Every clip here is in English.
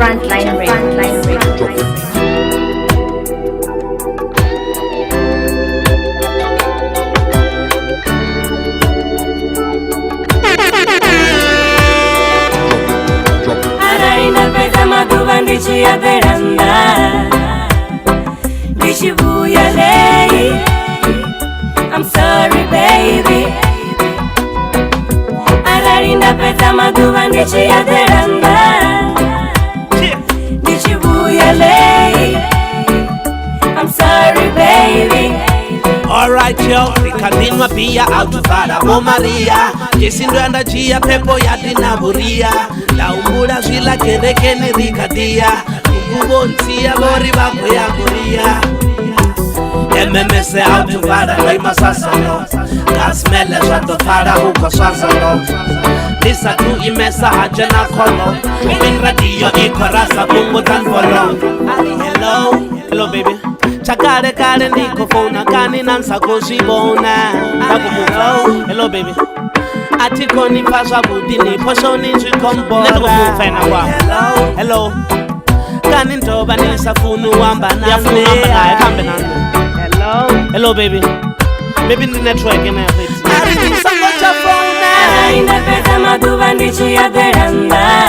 Frontline Radio. Dici a veranda, dici buia lei. I'm sorry baby. Ararinda pezza ma tu dici a veranda, dici buia lei. I'm sorry baby. Alright yo, nikadinwa pia autuvara o Maria Jesindwanda jia pepo ya dinaburia Laumbura zila kerekene rikadia Kukubontia bori bako ya kuria MMS autuvara koi masasano Gasmele shatofara huko swasano Nisa tu imesa hajana kolo Kumin radio ikorasa bungo tanfolo Hello, hello baby Chakare kare niko phone kani nansa kozibona Nakumufa hello baby Atiko ni paswa budi ni posho ni njikombola Netukufena kwa hello Kani ntoba ni safunu wamba nane Yafunu wamba na kambe nane hello baby Maybe the network in everything Aritu sako cha phone Ina pesa maduva ndichi ya veranda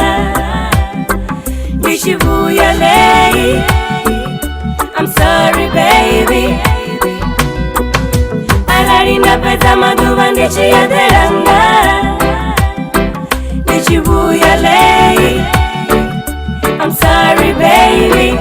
Ndichi buya lei I'm sorry baby. Ararinda pezza maduva ndici ya veranda, ndici buia lei. I'm sorry baby.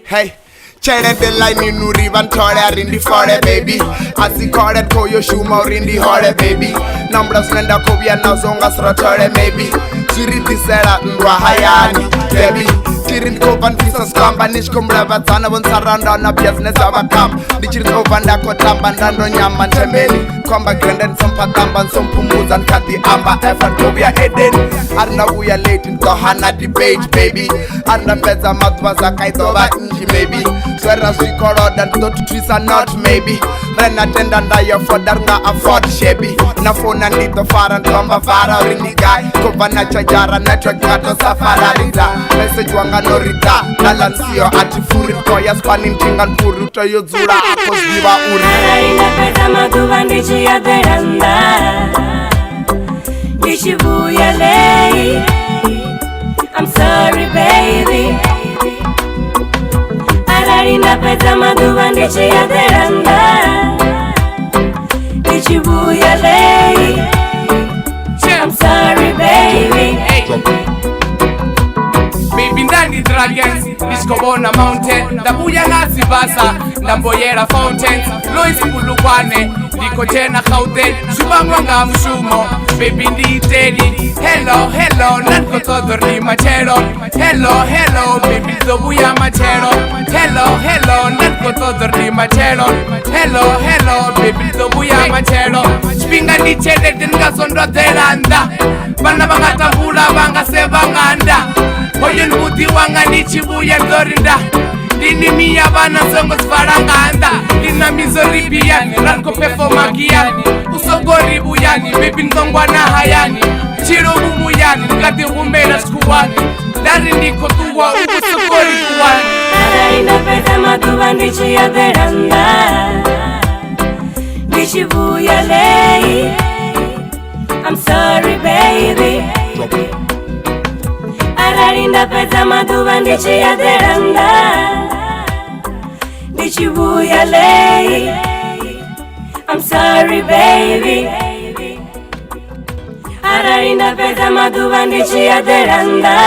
Hey. Chene de line nuri van thore arindi fore baby Asi kore koyo shuma urindi hore baby Numbers nenda kovia na zonga srotore maybe Chiriti sera ndwa hayani baby Chirin kovan visas kamba nishkumra vatsana von saranda na business avakam Dichirin ovanda kotamba ndando nyama temeli Komba granden sompatamba sompumuzan kati amba effort kovia eden Arna uya late in kohana debate baby Arna peza madwa zakaitova inji maybe Swear we color than to trees are not maybe Ren attendant I afford darnga afford shabby Na phone and need the far and komba vara rini guy Kovana chajara network kato safara rita Message wanga no rita Nalansio ati furi koya spanning tingan puru to yozura akos diva uri Ararinda pesa maduva ndici ya veranda Ndici buia lei I'm sorry baby Ararinda pezza maduva ndici ya veranda Ndici buia lei I'm sorry baby Baby ndani dragons, niskobona mountain Ndabuya nasi basa, ndamboyera fountains Lois bulukwane, ndiko tena kaute Shubangwa nga mshumo, baby nditeli Hello, hello, nanko todo ni machero Hello, hello, baby zobuya machero Hello, hello, nanko todo ni machero Hello, hello, baby zobuya machero Spinga ndichele tenga sondo teranda Bana bangatambula banga sebanganda Oye nbuti wanga nichibuya dorinda Dini miya bana songo sfaranganda Dina mizori biyani, ranko pefo magiyani Usogori buyani, baby nzongwa na hayani Chiro bumuyani, ngati umera skuwani Dari niko tuwa, usogori kuwani Ararinda pezza maduva ndici ya veranda Ndici buia lei I'm sorry baby Ararinda pezza maduva ndici ya veranda Ndici buia lei I'm sorry baby Ararinda pezza maduva ndici ya veranda